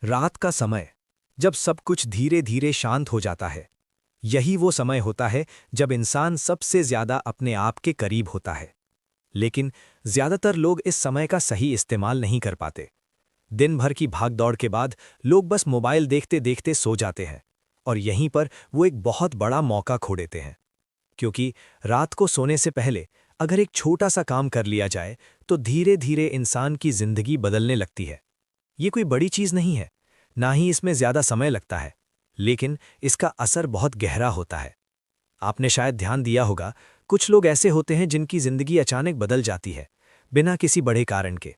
रात का समय, जब सब कुछ धीरे धीरे शांत हो जाता है, यही वो समय होता है जब इंसान सबसे ज्यादा अपने आप के करीब होता है। लेकिन ज्यादातर लोग इस समय का सही इस्तेमाल नहीं कर पाते। दिन भर की भागदौड़ के बाद लोग बस मोबाइल देखते देखते सो जाते हैं, और यहीं पर वो एक बहुत बड़ा मौका खो देते हैं। क्योंकि रात को सोने से पहले अगर एक छोटा सा काम कर लिया जाए, तो धीरे धीरे इंसान की जिंदगी बदलने लगती है। ये कोई बड़ी चीज नहीं है, ना ही इसमें ज्यादा समय लगता है, लेकिन इसका असर बहुत गहरा होता है। आपने शायद ध्यान दिया होगा, कुछ लोग ऐसे होते हैं जिनकी जिंदगी अचानक बदल जाती है, बिना किसी बड़े कारण के।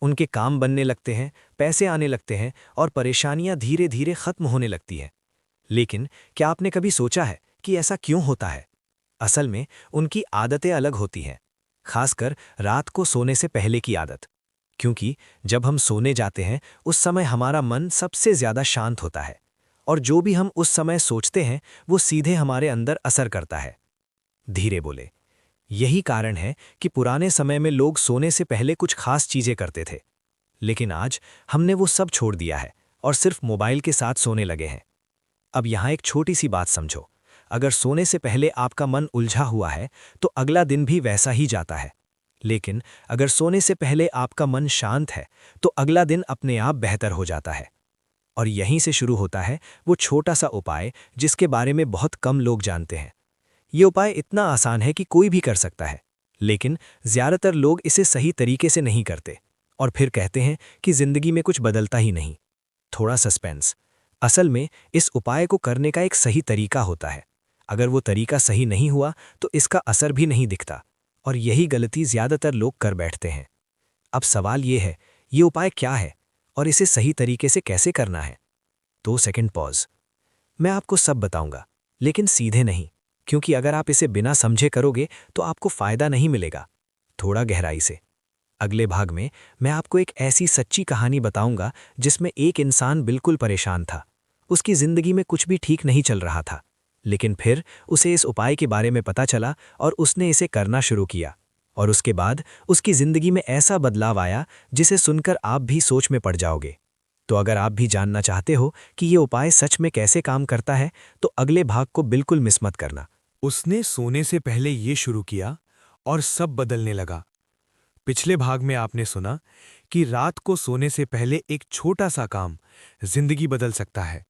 उनके काम बनने लगते हैं, पैसे आने लगते हैं, और परेशानियां धीरे धीरे खत्म होने लगती हैं। लेकिन क्या आपने कभी सोचा है कि ऐसा क्यों होता है? असल में उनकी आदतें अलग होती हैं, खासकर रात को सोने से पहले की आदत। क्योंकि जब हम सोने जाते हैं, उस समय हमारा मन सबसे ज्यादा शांत होता है, और जो भी हम उस समय सोचते हैं वो सीधे हमारे अंदर असर करता है। धीरे बोले। यही कारण है कि पुराने समय में लोग सोने से पहले कुछ खास चीजें करते थे, लेकिन आज हमने वो सब छोड़ दिया है और सिर्फ मोबाइल के साथ सोने लगे हैं। अब यहाँ एक छोटी सी बात समझो। अगर सोने से पहले आपका मन उलझा हुआ है, तो अगला दिन भी वैसा ही जाता है। लेकिन अगर सोने से पहले आपका मन शांत है, तो अगला दिन अपने आप बेहतर हो जाता है। और यहीं से शुरू होता है वो छोटा सा उपाय जिसके बारे में बहुत कम लोग जानते हैं। ये उपाय इतना आसान है कि कोई भी कर सकता है, लेकिन ज्यादातर लोग इसे सही तरीके से नहीं करते, और फिर कहते हैं कि जिंदगी में कुछ बदलता ही नहीं। थोड़ा सस्पेंस। असल में इस उपाय को करने का एक सही तरीका होता है। अगर वो तरीका सही नहीं हुआ, तो इसका असर भी नहीं दिखता, और यही गलती ज्यादातर लोग कर बैठते हैं। अब सवाल ये है, ये उपाय क्या है और इसे सही तरीके से कैसे करना है? 2 सेकंड पॉज। मैं आपको सब बताऊंगा, लेकिन सीधे नहीं, क्योंकि अगर आप इसे बिना समझे करोगे तो आपको फायदा नहीं मिलेगा। थोड़ा गहराई से। अगले भाग में मैं आपको एक ऐसी सच्ची कहानी बताऊंगा जिसमें एक इंसान बिल्कुल परेशान था। उसकी जिंदगी में कुछ भी ठीक नहीं चल रहा था, लेकिन फिर उसे इस उपाय के बारे में पता चला और उसने इसे करना शुरू किया। और उसके बाद उसकी जिंदगी में ऐसा बदलाव आया जिसे सुनकर आप भी सोच में पड़ जाओगे। तो अगर आप भी जानना चाहते हो कि ये उपाय सच में कैसे काम करता है, तो अगले भाग को बिल्कुल मिस मत करना। उसने सोने से पहले ये शुरू किया और सब बदलने लगा। पिछले भाग में आपने सुना कि रात को सोने से पहले एक छोटा सा काम जिंदगी बदल सकता है।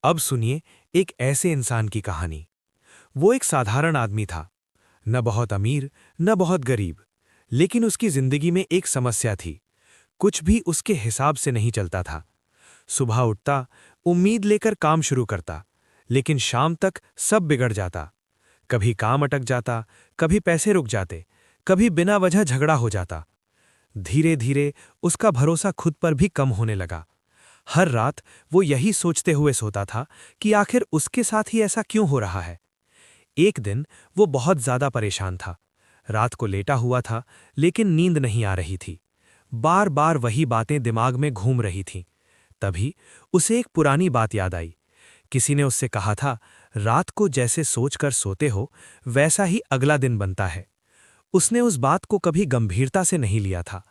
अब सुनिए एक ऐसे इंसान की कहानी। वो एक साधारण आदमी था, न बहुत अमीर न बहुत गरीब, लेकिन उसकी जिंदगी में एक समस्या थी। कुछ भी उसके हिसाब से नहीं चलता था। सुबह उठता, उम्मीद लेकर काम शुरू करता, लेकिन शाम तक सब बिगड़ जाता। कभी काम अटक जाता, कभी पैसे रुक जाते, कभी बिना वजह झगड़ा हो जाता। धीरे धीरे उसका भरोसा खुद पर भी कम होने लगा। हर रात वो यही सोचते हुए सोता था कि आखिर उसके साथ ही ऐसा क्यों हो रहा है। एक दिन वो बहुत ज्यादा परेशान था। रात को लेटा हुआ था, लेकिन नींद नहीं आ रही थी। बार बार वही बातें दिमाग में घूम रही थीं। तभी उसे एक पुरानी बात याद आई। किसी ने उससे कहा था, रात को जैसे सोचकर सोते हो, वैसा ही अगला दिन बनता है। उसने उस बात को कभी गंभीरता से नहीं लिया था,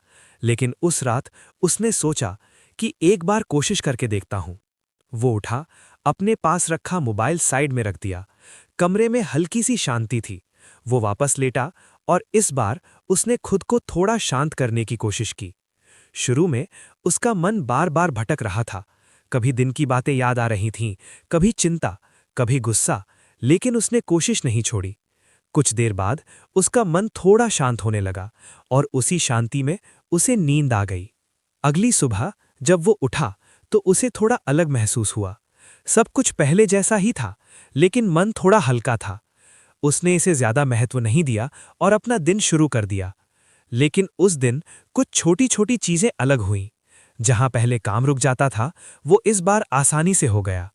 लेकिन उस रात उसने सोचा कि एक बार कोशिश करके देखता हूं। वो उठा, अपने पास रखा मोबाइल साइड में रख दिया। कमरे में हल्की सी शांति थी। वो वापस लेटा और इस बार उसने खुद को थोड़ा शांत करने की कोशिश की। शुरू में उसका मन बार बार भटक रहा था। कभी दिन की बातें याद आ रही थीं, कभी चिंता, कभी गुस्सा, लेकिन उसने कोशिश नहीं छोड़ी। कुछ देर बाद उसका मन थोड़ा शांत होने लगा और उसी शांति में उसे नींद आ गई। अगली सुबह जब वो उठा, तो उसे थोड़ा अलग महसूस हुआ। सब कुछ पहले जैसा ही था, लेकिन मन थोड़ा हल्का था। उसने इसे ज्यादा महत्व नहीं दिया और अपना दिन शुरू कर दिया। लेकिन उस दिन कुछ छोटी छोटी चीजें अलग हुईं। जहां पहले काम रुक जाता था, वो इस बार आसानी से हो गया।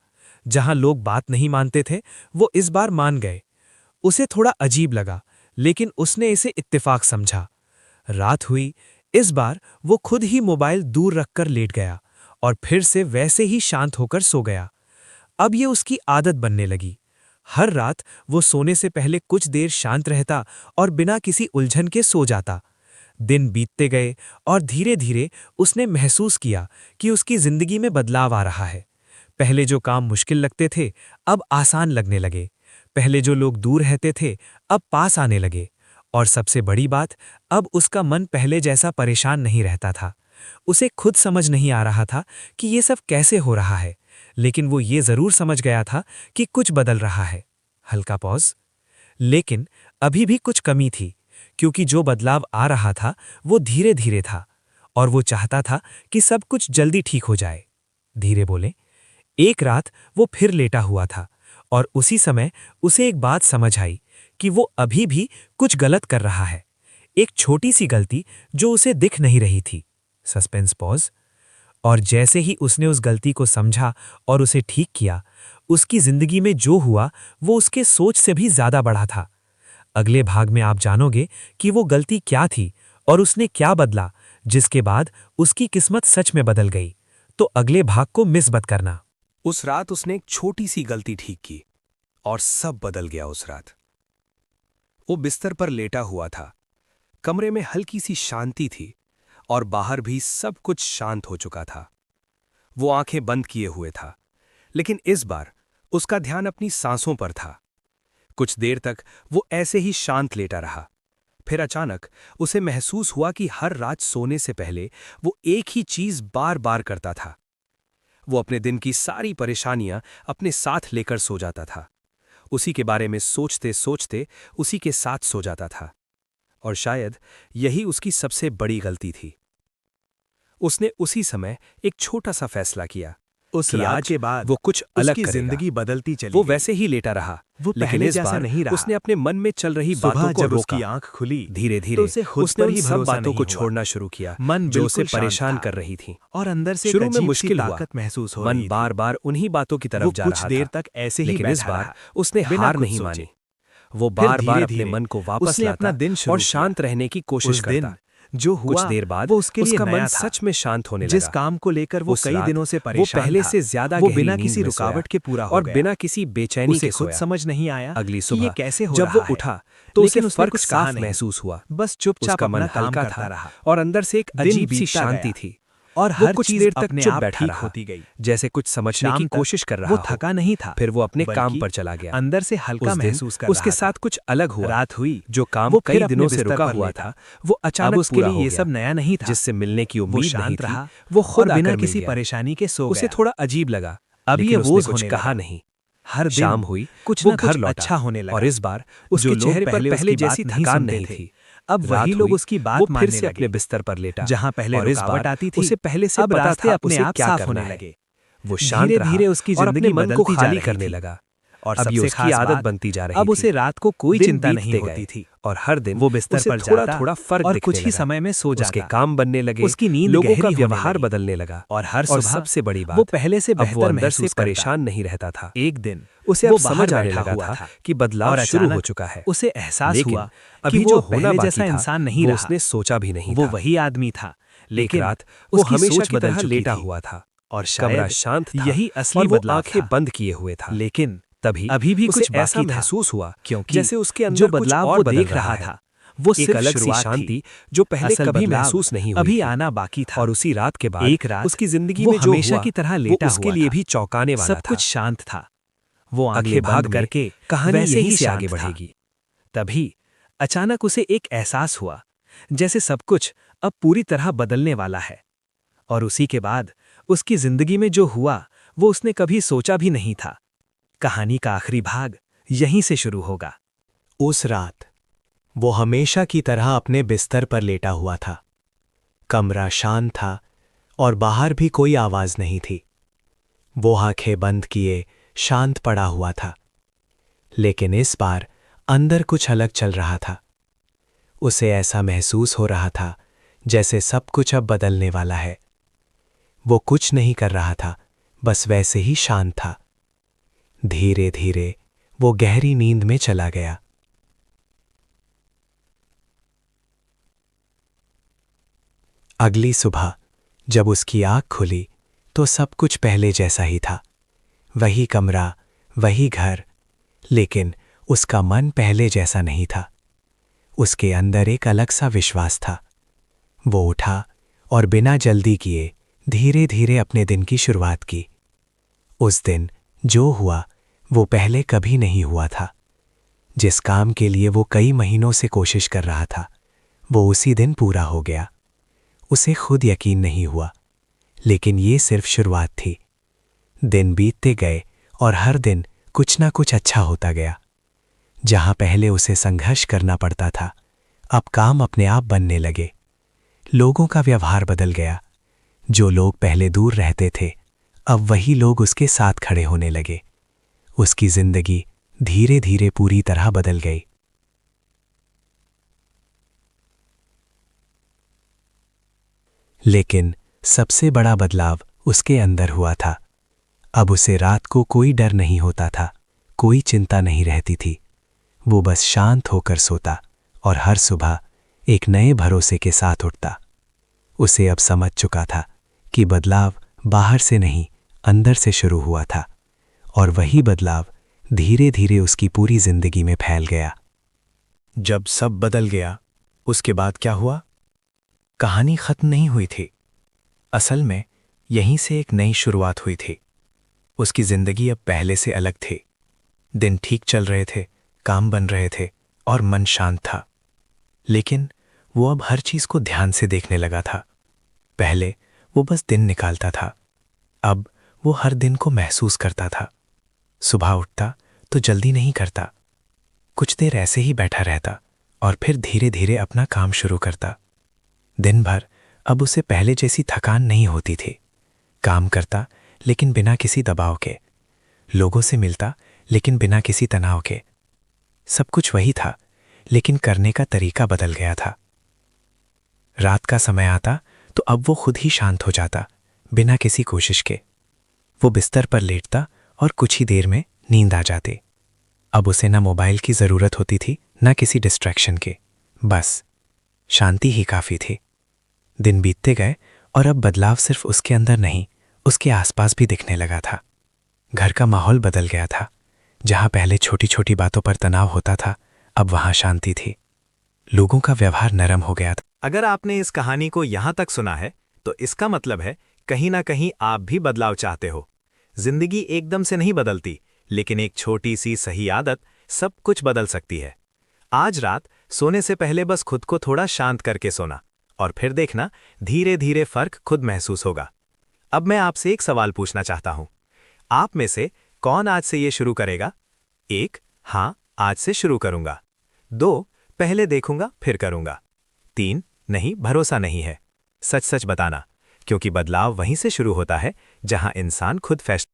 जहां लोग बात नहीं मानते थे, वो इस बार मान गए। उसे थोड़ा अजीब लगा, लेकिन उसने इसे इत्तेफाक समझा। रात हुई। इस बार वो खुद ही मोबाइल दूर रखकर लेट गया और फिर से वैसे ही शांत होकर सो गया। अब ये उसकी आदत बनने लगी। हर रात वो सोने से पहले कुछ देर शांत रहता और बिना किसी उलझन के सो जाता। दिन बीतते गए और धीरे धीरे उसने महसूस किया कि उसकी जिंदगी में बदलाव आ रहा है। पहले जो काम मुश्किल लगते थे अब आसान लगने लगे। पहले जो लोग दूर रहते थे अब पास आने लगे। और सबसे बड़ी बात, अब उसका मन पहले जैसा परेशान नहीं रहता था। उसे खुद समझ नहीं आ रहा था कि ये सब कैसे हो रहा है, लेकिन वो ये जरूर समझ गया था कि कुछ बदल रहा है। हल्का पॉज। लेकिन अभी भी कुछ कमी थी, क्योंकि जो बदलाव आ रहा था वो धीरे धीरे था और वो चाहता था कि सब कुछ जल्दी ठीक हो जाए। धीरे बोले। एक रात वो फिर लेटा हुआ था और उसी समय उसे एक बात समझ आई कि वो अभी भी कुछ गलत कर रहा है। एक छोटी सी गलती जो उसे दिख नहीं रही थी। Suspense pause. और जैसे ही उसने उस गलती को समझा और उसे ठीक किया, उसकी जिंदगी में जो हुआ वो उसके सोच से भी ज्यादा बड़ा था। अगले भाग में आप जानोगे कि वो गलती क्या थी और उसने क्या बदला, जिसके बाद उसकी किस्मत सच में बदल गई। तो अगले भाग को मिस मत करना। उस रात उसने एक छोटी सी गलती ठीक की और सब बदल गया उस रात। वो बिस्तर पर लेटा हुआ था। कमरे में हल्की सी शांति थी और बाहर भी सब कुछ शांत हो चुका था। वो आंखें बंद किए हुए था, लेकिन इस बार उसका ध्यान अपनी सांसों पर था। कुछ देर तक वो ऐसे ही शांत लेटा रहा। फिर अचानक उसे महसूस हुआ कि हर रात सोने से पहले वो एक ही चीज बार बार करता था। वो अपने दिन की सारी परेशानियां अपने साथ लेकर सो जाता था। उसी के बारे में सोचते सोचते उसी के साथ सो जाता था। और शायद यही उसकी सबसे बड़ी गलती थी। उसने उसी समय एक छोटा सा फैसला किया। उस कि रात आज के बाद वो कुछ अलग उसकी करेगा। जिंदगी बदलती चली वो गई। वैसे ही लेटा रहा, वो लेकिन पहले इस जैसा बार नहीं रहा। उसने अपने मन में चल रही सुबह बातों को जब रोका। उसकी आंख खुली, धीरे धीरे तो उसे खुद उसने पर उन ही सब भरोसा बातों नहीं को हुआ। छोड़ना शुरू किया मन जो उसे बिल्कुल शांत परेशान था कर रही थी। और अंदर से शुरू एक में अजीब सी मुश्किल हुआ। ताकत महसूस हो मन रही थी। बार बार उन्हीं बातों की तरफ वो जा कुछ रहा देर था, तक ऐसे ही लेकिन इस बैठा बार रहा, उसने बिना हार कुछ नहीं सोचे। मानी। वो फिर बार बार अपने धीरे-धीरे मन को वापस उसने अपना लाता दिन शुरू और किया। शांत रहने की कोशिश उस दिन करता। जो हुआ कुछ देर बाद वो उसके लिए उसका नया मन था। सच में शांत होने जिस लगा। काम को लेकर वो उस कई रात दिनों से वो परेशान पहले था, से ज्यादा वो गहरी बिना नींद किसी में सोया रुकावट के पूरा हो और गया। बिना किसी बेचैनी उसे के खुद सोया। समझ नहीं आया अगली कि सुबह ये कैसे हो जब रहा वो है। उठा तो उसे लेकिन उसने फर्क कुछ कहा साफ नहीं। महसूस हुआ। बस चुपचाप उसका मन अपना काम हल्का करता था रहा और अंदर से एक दिन अजीब सी बीतता शांति गया थी। और वो हर कुछ चीज देर तक अपने चुप आप बैठा ठीक रहा, होती गई। जैसे कुछ समझने की शाम तक कोशिश कर रहा वो हो। थका नहीं था, फिर वो अपने काम बल्कि पर चला गया। अंदर से हल्का उस दिन महसूस कर उसके रहा साथ था। कुछ अलग हुआ। रात हुई, जो काम वो फिर कई अपने दिनों से बिस्तर रुका पर हुआ लेटा। था, वो अब अचानक उसके पूरा लिए हो ये गया। सब नया नहीं था। जिससे मिलने की वो उम्मीद नहीं शांत थी, रहा वो खुद और बिना आकर मिल किसी गया। परेशानी के सो उसे गया। थोड़ा अजीब लगा, अब ये लेकिन उसने बोझ कुछ होने कहा लगा। नहीं। हर दिन शाम हुई, कुछ वो ना घर कुछ लौटा अच्छा होने लगा। और इस बार उसके जो लोग चेहरे पर पहले पहले उसकी जैसी बात नहीं थकान सुनते नहीं थे, थी। अब रात वही लोग हुई, उसकी वो बात फिर मानने से अपने लगे। बिस्तर पर लेटा। जहां पहले और इस रुकावट बार आती थी, उसे पहले से अब पता रास्ते था अपने उसे आप क्या साफ करना होने है। लगे। वो शांत धीरे रहा धीरे उसकी और अपने जिंदगी मन को बदलती जा खाली रही करने थी। लगा। और अब ये सबसे उसकी खास आदत बात, बनती जा रही अब थी। उसे रात को कोई दिन चिंता नहीं बीतते होती गए थी और हर दिन वो बिस्तर उसे पर थोड़ा जाता थोड़ा फर्क और दिखने कुछ ही लगा। समय में सो उसके जाता। काम बनने लगे, उसकी नींद लोगों गहरी का होने व्यवहार लगी। बदलने लगा। और हर और सुबह सबसे बड़ी बात, वो पहले से अब वो बेहतर अंदर से महसूस करता। परेशान नहीं रहता था। एक दिन उसे वो अब बाहर समझ आने बैठा लगा हुआ था कि बदलाव और शुरू हो अचानक चुका है। उसे एहसास लेकिन हुआ अभी कि जो वो होना पहले बाकी जैसा था, इंसान नहीं वो रहा। उसने सोचा भी नहीं वो था। वही आदमी था, एक लेकिन रात वो उसकी हमेशा सोच की बदल तरह चुकी लेटा थी। हुआ था। और कमरा शायद शांत था यही असली और वो बदलाव आंखें था। बंद किए हुए था। लेकिन तभी अभी भी उसे कुछ ऐसा बाकी था, महसूस हुआ क्योंकि जैसे उसके अंदर जो कुछ बदलाव और वो बदल देख रहा रहा है। था वो एक सिर्फ अलग सी शुरुआत शांति थी। जो पहले असल कभी बदलाव महसूस नहीं हुई अभी थी। आना बाकी था। और उसी रात के बाद एक रात उसकी जिंदगी वो में जो हमेशा हुआ की तरह वो लेटा उसके हुआ लिए था। भी चौंकाने वाला सब था। कुछ शांत था। वो अगले आंखें भाग बंद में करके कहानी वैसे यहीं ही से शांत आगे था। बढ़ेगी। तभी अचानक उसे एक एहसास हुआ जैसे सब कुछ अब पूरी तरह बदलने वाला है। और उसी के बाद उसकी जिंदगी में जो हुआ वो उसने कभी सोचा भी नहीं था। कहानी का आखिरी भाग यहीं से शुरू होगा। उस रात वो हमेशा की तरह अपने बिस्तर पर लेटा हुआ था। कमरा शांत था और बाहर भी कोई आवाज नहीं थी। वो आंखें बंद किए शांत पड़ा हुआ था। लेकिन इस बार अंदर कुछ अलग चल रहा था। उसे ऐसा महसूस हो रहा था जैसे सब कुछ अब बदलने वाला है। वो कुछ नहीं कर रहा था, बस वैसे ही शांत था। धीरे धीरे वो गहरी नींद में चला गया। अगली सुबह जब उसकी आंख खुली तो सब कुछ पहले जैसा ही था। वही कमरा, वही घर, लेकिन उसका मन पहले जैसा नहीं था। उसके अंदर एक अलग सा विश्वास था। वो उठा और बिना जल्दी किए धीरे धीरे अपने दिन की शुरुआत की। उस दिन जो हुआ वो पहले कभी नहीं हुआ था। जिस काम के लिए वो कई महीनों से कोशिश कर रहा था वो उसी दिन पूरा हो गया। उसे खुद यकीन नहीं हुआ, लेकिन ये सिर्फ शुरुआत थी। दिन बीतते गए और हर दिन कुछ ना कुछ अच्छा होता गया। जहां पहले उसे संघर्ष करना पड़ता था, अब काम अपने आप बनने लगे। लोगों का व्यवहार बदल गया। जो लोग पहले दूर रहते थे, अब वही लोग उसके साथ खड़े होने लगे। उसकी जिंदगी धीरे धीरे पूरी तरह बदल गई। लेकिन सबसे बड़ा बदलाव उसके अंदर हुआ था। अब उसे रात को कोई डर नहीं होता था, कोई चिंता नहीं रहती थी। वो बस शांत होकर सोता और हर सुबह एक नए भरोसे के साथ उठता। उसे अब समझ चुका था कि बदलाव बाहर से नहीं, अंदर से शुरू हुआ था, और वही बदलाव धीरे धीरे उसकी पूरी जिंदगी में फैल गया। जब सब बदल गया, उसके बाद क्या हुआ? कहानी खत्म नहीं हुई थी। असल में यहीं से एक नई शुरुआत हुई थी। उसकी जिंदगी अब पहले से अलग थी। दिन ठीक चल रहे थे, काम बन रहे थे और मन शांत था। लेकिन वो अब हर चीज को ध्यान से देखने लगा था। पहले वो बस दिन निकालता था, अब वो हर दिन को महसूस करता था। सुबह उठता तो जल्दी नहीं करता, कुछ देर ऐसे ही बैठा रहता और फिर धीरे धीरे अपना काम शुरू करता। दिन भर अब उसे पहले जैसी थकान नहीं होती थी। काम करता लेकिन बिना किसी दबाव के, लोगों से मिलता लेकिन बिना किसी तनाव के। सब कुछ वही था, लेकिन करने का तरीका बदल गया था। रात का समय आता तो अब वो खुद ही शांत हो जाता, बिना किसी कोशिश के। वो बिस्तर पर लेटता और कुछ ही देर में नींद आ जाती। अब उसे ना मोबाइल की जरूरत होती थी, ना किसी डिस्ट्रैक्शन की। बस शांति ही काफी थी। दिन बीतते गए और अब बदलाव सिर्फ उसके अंदर नहीं, उसके आसपास भी दिखने लगा था। घर का माहौल बदल गया था। जहां पहले छोटी छोटी बातों पर तनाव होता था, अब वहां शांति थी। लोगों का व्यवहार नरम हो गया था। अगर आपने इस कहानी को यहां तक सुना है तो इसका मतलब है कहीं ना कहीं आप भी बदलाव चाहते हो। जिंदगी एकदम से नहीं बदलती, लेकिन एक छोटी सी सही आदत सब कुछ बदल सकती है। आज रात सोने से पहले बस खुद को थोड़ा शांत करके सोना, और फिर देखना धीरे धीरे फर्क खुद महसूस होगा। अब मैं आपसे एक सवाल पूछना चाहता हूं। आप में से कौन आज से ये शुरू करेगा? 1, हाँ आज से शुरू करूंगा। 2, पहले देखूंगा फिर करूंगा। 3, नहीं भरोसा नहीं है। सच सच बताना, क्योंकि बदलाव वहीं से शुरू होता है जहां इंसान खुद फैसला